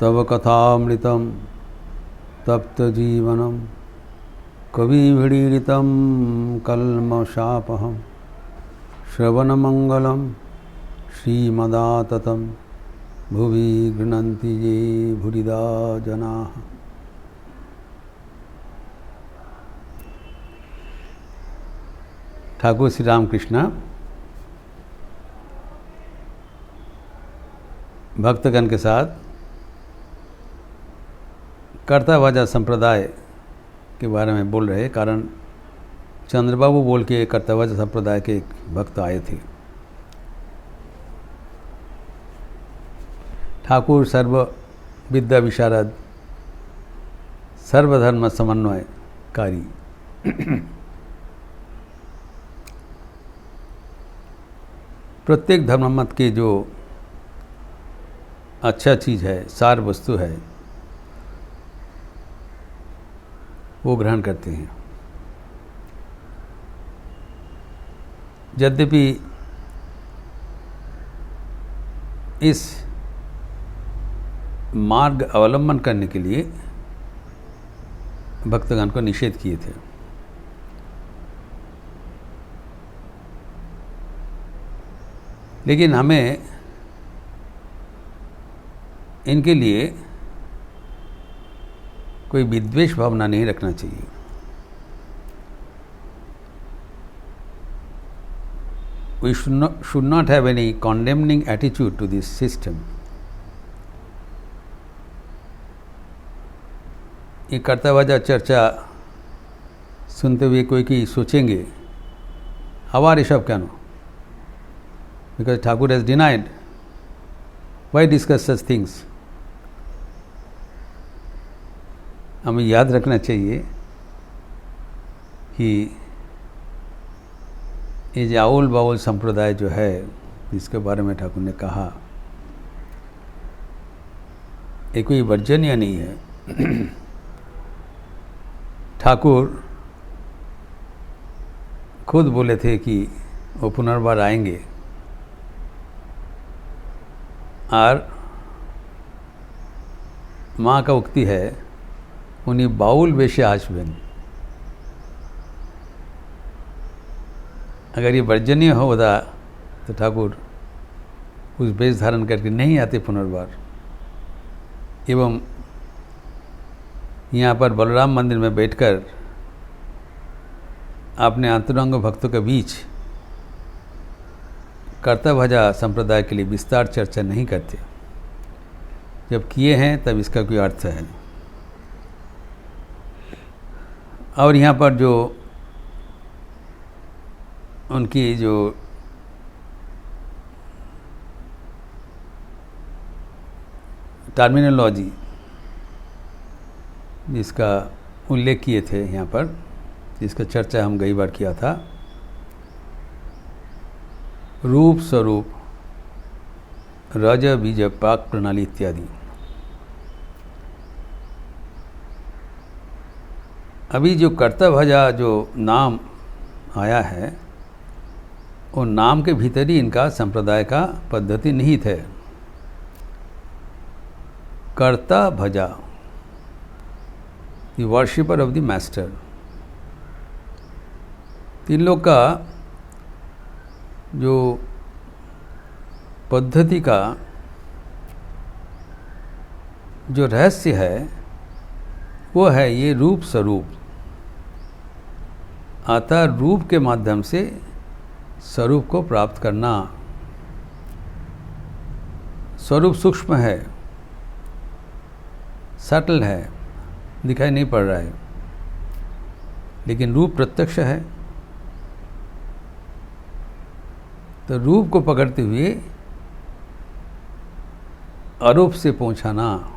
तव कथामृतं तप्तजीवनं कविभिडीडितं कल्मषापहं श्रवणमंगलं श्रीमदाततं भुवि गृह्णन्ति ये भूरिदा जनाः। ठाकुर श्री रामकृष्ण भक्तगण के साथ कर्तावाजा संप्रदाय के बारे में बोल रहे। कारण चंद्रबाबू बोल के कर्तावाजा संप्रदाय के एक भक्त आए थे। ठाकुर सर्व विद्या विशारद, सर्वधर्म समन्वयकारी। प्रत्येक धर्म मत के जो अच्छा चीज़ है, सार वस्तु है, वो ग्रहण करते हैं। यद्यपि इस मार्ग अवलंबन करने के लिए भक्तगण को निषेध किए थे। लेकिन हमें इनके लिए कोई विद्वेष भावना नहीं रखना चाहिए। We should not have any condemning attitude to this system. ये कर्तावाजा चर्चा सुनते हुए कोई की सोचेंगे, हवा ऋषभ क्या no, because Thakur has denied, why discuss such things? हमें याद रखना चाहिए कि ये जो आउल बाउल संप्रदाय जो है, जिसके बारे में ठाकुर ने कहा, ये कोई वर्जनीय नहीं है। ठाकुर खुद बोले थे कि वो पुनर्बार आएंगे और माँ का उक्ति है, उन्हीं बाउल वेशे आशबेन। अगर ये वर्जनीय होता तो ठाकुर उस वेश धारण करके नहीं आते पुनर्बार। एवं यहाँ पर बलराम मंदिर में बैठकर अपने अंतरंग भक्तों के बीच कर्तावाजा संप्रदाय के लिए विस्तार चर्चा नहीं करते। जब किए हैं तब इसका कोई अर्थ है। और यहाँ पर जो उनकी जो टर्मिनोलॉजी जिसका उल्लेख किए थे यहाँ पर, जिसका चर्चा हम कई बार किया था, रूप स्वरूप, रज बीज पाक प्रणाली इत्यादि। अभी जो कर्तावाजा जो नाम आया है, वो नाम के भीतर ही इनका संप्रदाय का पद्धति निहित है। Kartabhaja, the worshipper of the master. इन लोग का जो पद्धति का जो रहस्य है, वो है ये रूप स्वरूप। अतः रूप के माध्यम से स्वरूप को प्राप्त करना। स्वरूप सूक्ष्म है, सटल है, दिखाई नहीं पड़ रहा है, लेकिन रूप प्रत्यक्ष है। तो रूप को पकड़ते हुए अरूप से पहुंचाना,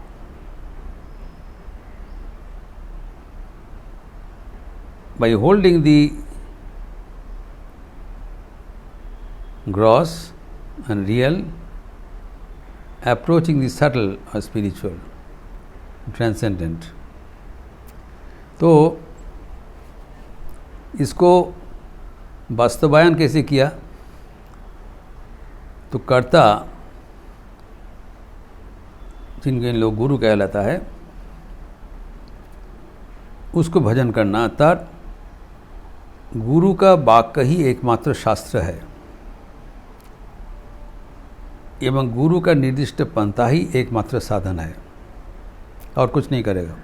by holding the gross and real, approaching the subtle or spiritual, transcendent. तो इसको वास्तवायन कैसे किया? तो कर्ता जिनके लोग गुरु कहलाता है, उसको भजन करना, अर्थात गुरु का वाक्य ही एकमात्र शास्त्र है एवं गुरु का निर्दिष्ट पंथा ही एकमात्र साधन है, और कुछ नहीं करेगा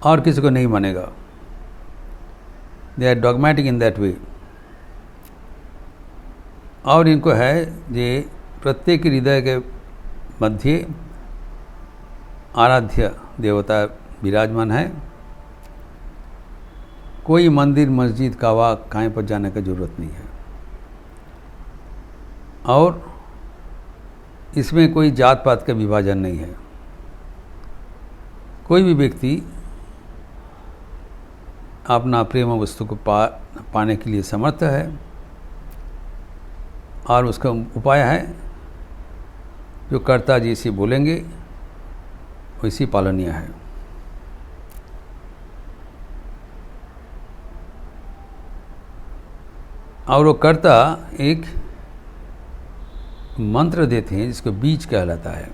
और किसी को नहीं मानेगा। They are dogmatic in that way. और इनको है जे प्रत्येक हृदय के मध्य आराध्य देवता विराजमान है। कोई मंदिर मस्जिद कावा कहीं पर जाने की जरूरत नहीं है, और इसमें कोई जात पात का विभाजन नहीं है। कोई भी व्यक्ति अपना प्रेम वस्तु को पाने के लिए समर्थ है, और उसका उपाय है जो कर्ता जी से बोलेंगे वैसी पालनीय है। और वो कर्ता एक मंत्र देते हैं जिसको बीज कहलाता है।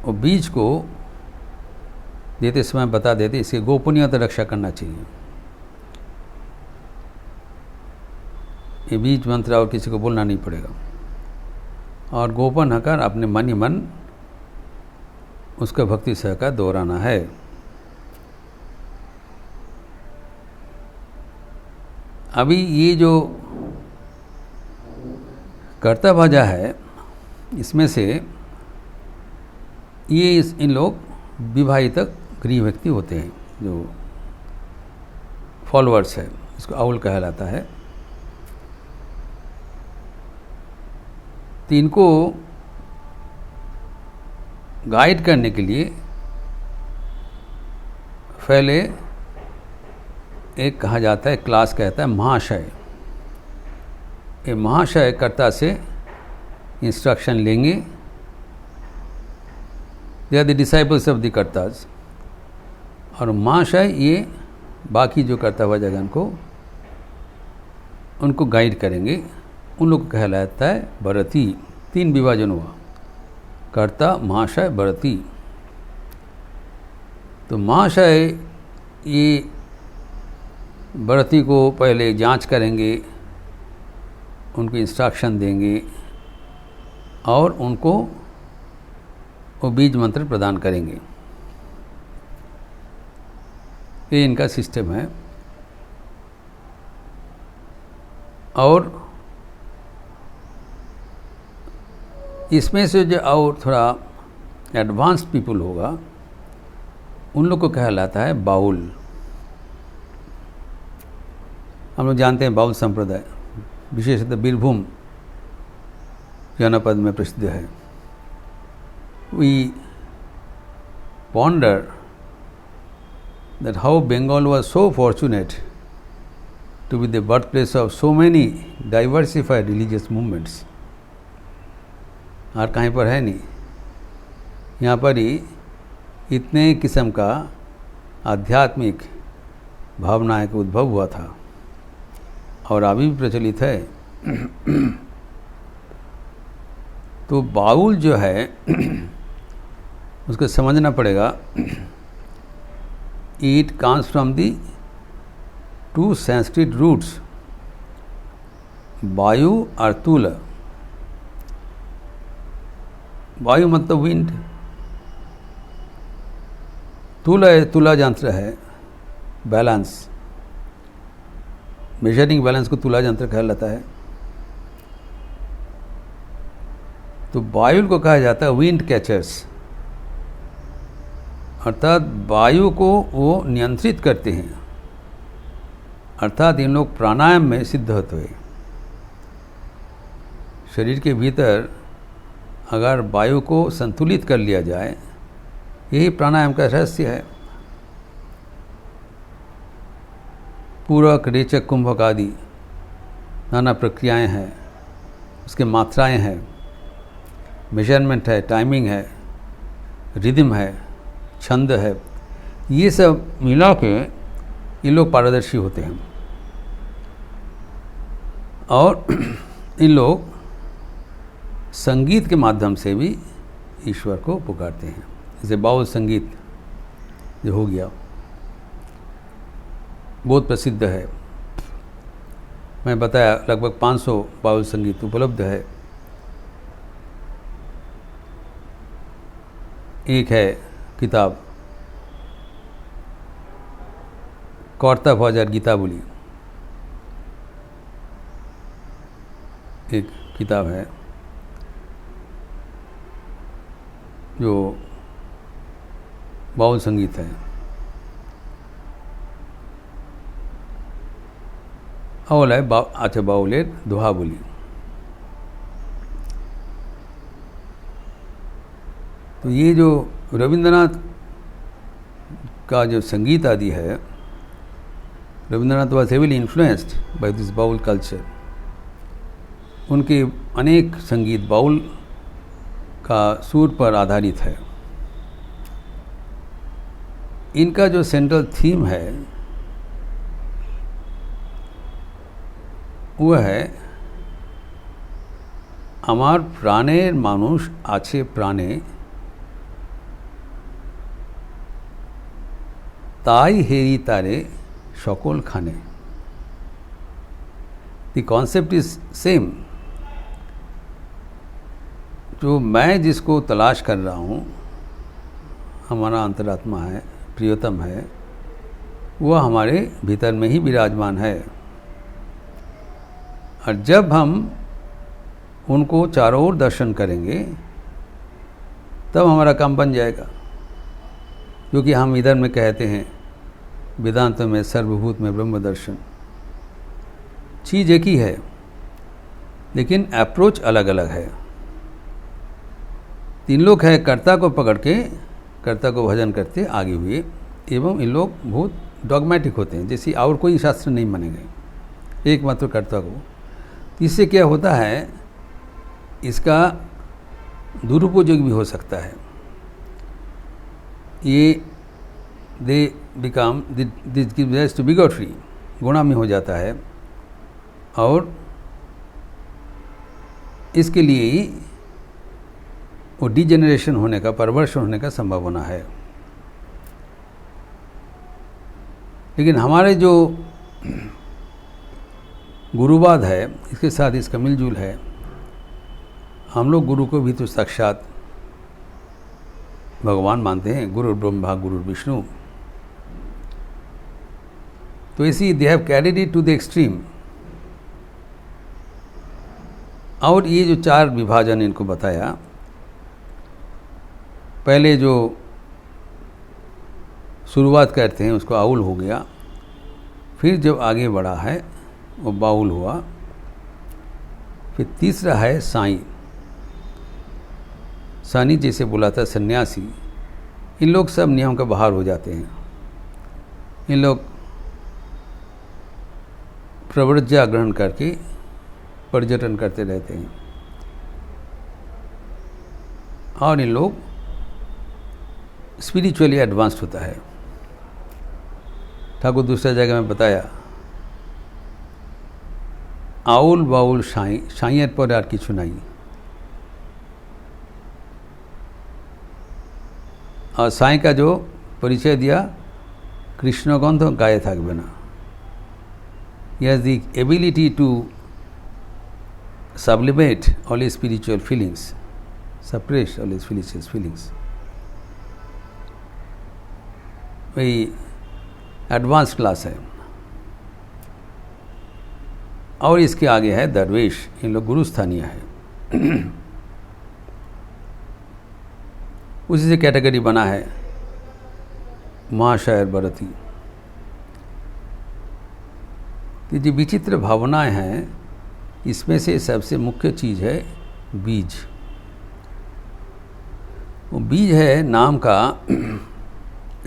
वो बीज को देते समय बता देते इसकी गोपनीयता रक्षा करना चाहिए। ये बीज मंत्र और किसी को बोलना नहीं पड़ेगा, और गोपन होकर अपने मन ही मन उसका भक्ति सहकार दोहराना है। अभी ये जो कर्ता भाजा है, इसमें से ये इन लोग विवाहित गृह व्यक्ति होते हैं, जो फॉलोअर्स है, इसको आउल कहलाता है। तो इनको गाइड करने के लिए पहले एक कहा जाता है, क्लास कहता है महाशय। ये महाशय कर्ता से इंस्ट्रक्शन लेंगे। They are the disciples of the कर्ताज। और महाशय ये बाकी जो कर्ता वजगन को उनको गाइड करेंगे। उन लोग को कहलाता है भरती। 3 विभाजन हुआ, कर्ता, महाशय, भरती। तो महाशय ये भरती को पहले जांच करेंगे, उनको इंस्ट्रक्शन देंगे और उनको वो बीज मंत्र प्रदान करेंगे। ये इनका सिस्टम है। और इसमें से जो और थोड़ा एडवांस्ड पीपल होगा, उन लोग को कहलाता है बाउल। हम लोग जानते हैं बाउल संप्रदाय विशेषतः बीरभूम जनपद में प्रसिद्ध है। We ponder that how Bengal was so fortunate to be the birthplace of so many diversified religious movements। और कहीं पर है नहीं, यहाँ पर ही इतने किस्म का आध्यात्मिक भावनाएं का उद्भव हुआ था और अभी भी प्रचलित है। तो बाउल जो है उसको समझना पड़ेगा। It comes from the 2 Sanskrit roots, वायु और तुल। वायु मतलब विंड, तुला है, तुला यंत्र है, बैलेंस, मेजरिंग बैलेंस को तुला यंत्र कहा जाता है। तो वायु को कहा जाता है विंड कैचर्स, अर्थात वायु को वो नियंत्रित करते हैं। अर्थात इन लोग प्राणायाम में सिद्ध होते हैं। शरीर के भीतर अगर वायु को संतुलित कर लिया जाए, यही प्राणायाम का रहस्य है। पूरक, रेचक, कुंभक आदि नाना प्रक्रियाएं हैं, उसके मात्राएं हैं, मेजरमेंट है, टाइमिंग है, रिदम है, छंद है। ये सब मिला के ये लोग पारदर्शी होते हैं। और इन लोग संगीत के माध्यम से भी ईश्वर को पुकारते हैं। जैसे बाउल संगीत जो हो गया, बहुत प्रसिद्ध है। मैं बताया लगभग 500 बाउल संगीत उपलब्ध है। एक है किताब कौरता फौजार गीतावली, एक किताब है जो बाउल संगीत है। और है अच्छा बाउल एक दोहा बोली। तो ये जो रविंद्रनाथ का जो संगीत आदि है, Rabindranath was heavily influenced by this Baul culture. उनके अनेक संगीत बाउल का सुर पर आधारित है। इनका जो सेंट्रल थीम है वो है আমার প্রাণের মানুষ আছে প্রাণে, তাই হেরি তারে সকল খানে। The concept is same. जो मैं जिसको तलाश कर रहा हूँ, हमारा अंतरात्मा है, प्रियतम है, वह हमारे भीतर में ही विराजमान है। और जब हम उनको चारों ओर दर्शन करेंगे तब हमारा काम बन जाएगा। क्योंकि हम इधर में कहते हैं वेदांत में सर्वभूत में ब्रह्म दर्शन, चीज़ एक ही है लेकिन अप्रोच अलग अलग है। तीन लोग हैं कर्ता को पकड़ के कर्ता को भजन करते आगे हुए, एवं इन लोग बहुत डॉगमेटिक होते हैं, जैसे और कोई शास्त्र नहीं मानेंगे, एकमात्र कर्ता को। इससे क्या होता है, इसका दुरुपयोग भी हो सकता है। ये they become this gives rise to bigotry, गुणामी हो जाता है, और इसके लिए ही वो डिजेनरेशन होने का, परवर्शन होने का संभावना है। लेकिन हमारे जो गुरुवाद है, इसके साथ इसका मिलजुल है। हम लोग गुरु को भी तो साक्षात भगवान मानते हैं, गुरु ब्रह्मा गुरु विष्णु। तो इसी they have carried it to the extreme. और ये जो चार विभाजन इनको बताया, पहले जो शुरुआत करते हैं उसको आउल हो गया, फिर जब आगे बढ़ा है वो बाउल हुआ, फिर तीसरा है साईं। सानी जैसे बोला था सन्यासी, इन लोग सब नियम के बाहर हो जाते हैं। इन लोग प्रव्रज्या ग्रहण करके पर्यटन करते रहते हैं, और इन लोग स्पिरिचुअली एडवांस्ड होता है। ठाकुर दूसरा जगह में बताया, आउल बाउल साई, साइयर पर আর কিছু নাই। और साई का जो परिचय दिया, कृष्णगंध गाये থাকবে না। He has the ability to sublimate all his spiritual feelings, suppress all his spiritual feelings. वही एडवांस क्लास है। और इसके आगे है दरवेश, इन लोग गुरुस्थानीय है। उसी से कैटेगरी बना है महाशयर बरती। तो जो विचित्र भावनाएं हैं, इसमें से सबसे मुख्य चीज़ है बीज। वो बीज है नाम का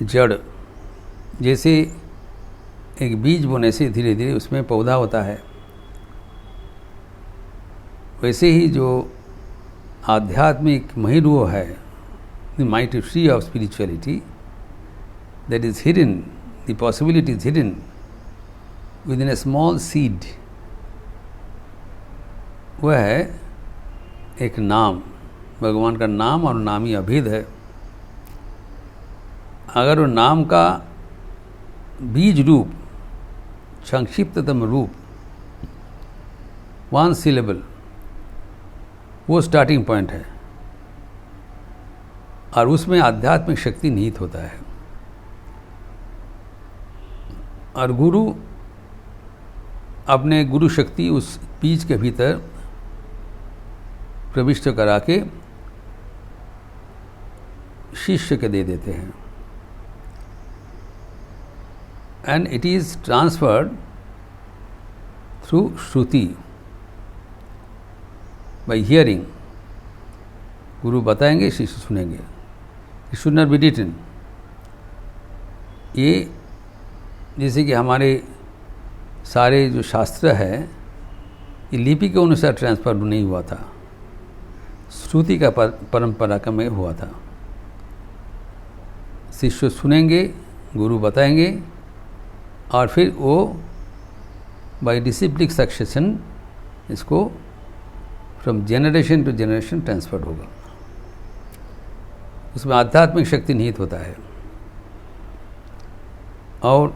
जड़। जैसे एक बीज बोने से धीरे धीरे उसमें पौधा होता है, वैसे ही जो आध्यात्मिक महिरूह है, the mighty tree of spirituality, that is hidden, the possibility is hidden with in A small seed. वह है एक नाम, भगवान का नाम और नाम ही अभेद है। अगर वो नाम का बीज रूप, संक्षिप्ततम रूप, 1 syllable, वो स्टार्टिंग पॉइंट है और उसमें आध्यात्मिक शक्ति निहित होता है। और गुरु अपने गुरु शक्ति उस बीज के भीतर प्रविष्ट करा के शिष्य के दे देते हैं। And it is transferred through श्रुति, बाय हियरिंग। गुरु बताएंगे, शिष्य सुनेंगे। It should not be written. ये जैसे कि हमारे सारे जो शास्त्र है, ये लिपि के अनुसार ट्रांसफर नहीं हुआ था, श्रुति का परंपरा का में हुआ था। शिष्य सुनेंगे, गुरु बताएंगे और फिर वो बाय डिसिप्लिक सक्सेशन इसको from generation to generation transfer होगा। उसमें आध्यात्मिक शक्ति निहित होता है और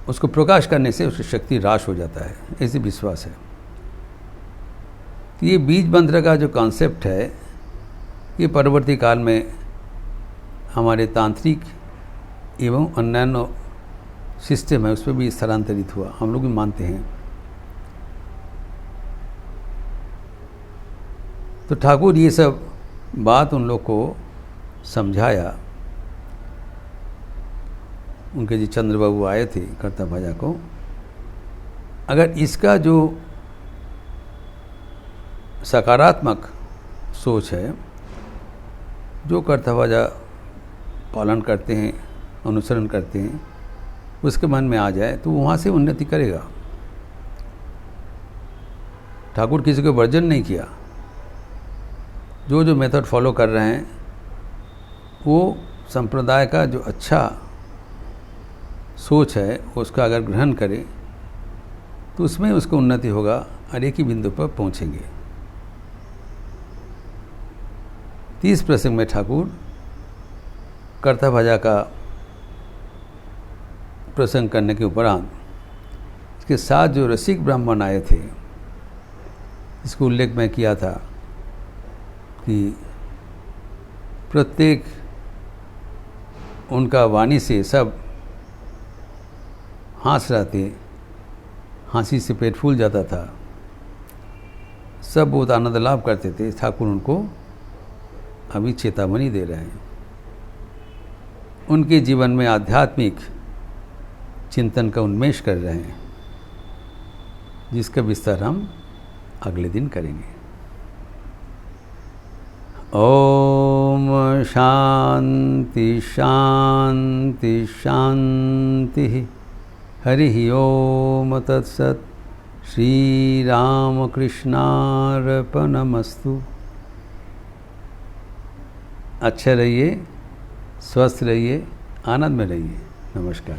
उसको प्रकाश करने से उसकी शक्ति ह्रास हो जाता है, ऐसी विश्वास है। तो ये बीज मंत्र का जो कॉन्सेप्ट है, ये परवर्ती काल में हमारे तांत्रिक एवं अन्य सिस्टम है उस पर भी स्थानांतरित हुआ, हम लोग भी मानते हैं। तो ठाकुर ये सब बात उन लोग को समझाया। उनके जी चंद्रबाबू आए थे कर्ता भाजा को। अगर इसका जो सकारात्मक सोच है, जो कर्ता भाजा पालन करते हैं, अनुसरण करते हैं, उसके मन में आ जाए तो वहाँ से उन्नति करेगा। ठाकुर किसी को वर्जन नहीं किया। जो जो मेथड फॉलो कर रहे हैं वो संप्रदाय का जो अच्छा सोच है उसका अगर ग्रहण करें तो उसमें उसको उन्नति होगा और एक ही बिंदु पर पहुंचेंगे। 30 प्रसंग में ठाकुर कर्ता भाजा का प्रसंग करने के उपरांत इसके साथ जो रसिक ब्राह्मण आए थे, इसको उल्लेख मैं किया था कि प्रत्येक उनका वाणी से सब हंस रहे थे, हंसी से पेट फूल जाता था, सब बहुत आनंद लाभ करते थे। ठाकुर उनको अभी चेतावनी दे रहे हैं। उनके जीवन में आध्यात्मिक चिंतन का उन्मेष कर रहे हैं, जिसका विस्तार हम अगले दिन करेंगे। ओम शांति शांति शांति। हरि ओम तत्सत। श्री राम कृष्णार्पणमस्तु। अच्छे रहिए, स्वस्थ रहिए, आनंद में रहिए। नमस्कार।